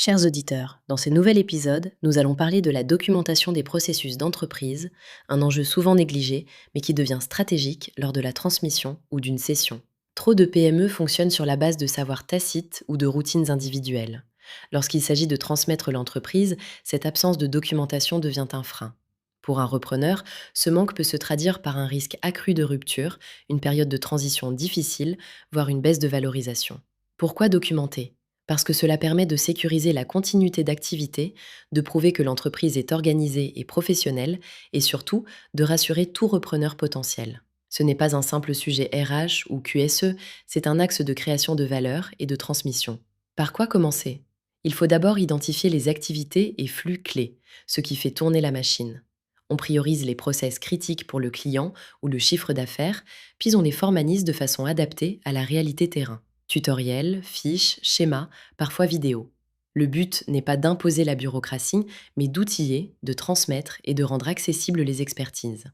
Chers auditeurs, dans ce nouvel épisode, nous allons parler de la documentation des processus d'entreprise, un enjeu souvent négligé, mais qui devient stratégique lors de la transmission ou d'une cession. Trop de PME fonctionnent sur la base de savoirs tacites ou de routines individuelles. Lorsqu'il s'agit de transmettre l'entreprise, cette absence de documentation devient un frein. Pour un repreneur, ce manque peut se traduire par un risque accru de rupture, une période de transition difficile, voire une baisse de valorisation. Pourquoi documenter? Parce que cela permet de sécuriser la continuité d'activité, de prouver que l'entreprise est organisée et professionnelle, et surtout de rassurer tout repreneur potentiel. Ce n'est pas un simple sujet RH ou QSE, c'est un axe de création de valeur et de transmission. Par quoi commencer? Il faut d'abord identifier les activités et flux clés, ce qui fait tourner la machine. On priorise les process critiques pour le client ou le chiffre d'affaires, puis on les formalise de façon adaptée à la réalité terrain. Tutoriels, fiches, schémas, parfois vidéos. Le but n'est pas d'imposer la bureaucratie, mais d'outiller, de transmettre et de rendre accessibles les expertises.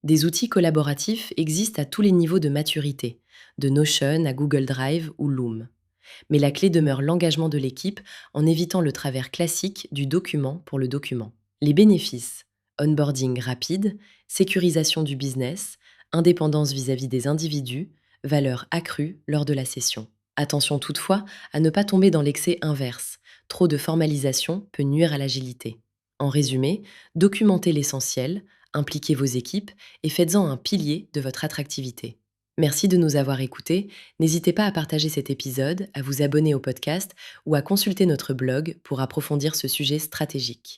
Des outils collaboratifs existent à tous les niveaux de maturité, de Notion à Google Drive ou Loom. Mais la clé demeure l'engagement de l'équipe en évitant le travers classique du document pour le document. Les bénéfices: onboarding rapide, sécurisation du business, indépendance vis-à-vis des individus, valeur accrue lors de la session. Attention toutefois à ne pas tomber dans l'excès inverse. Trop de formalisation peut nuire à l'agilité. En résumé, documentez l'essentiel, impliquez vos équipes et faites-en un pilier de votre attractivité. Merci de nous avoir écoutés. N'hésitez pas à partager cet épisode, à vous abonner au podcast ou à consulter notre blog pour approfondir ce sujet stratégique.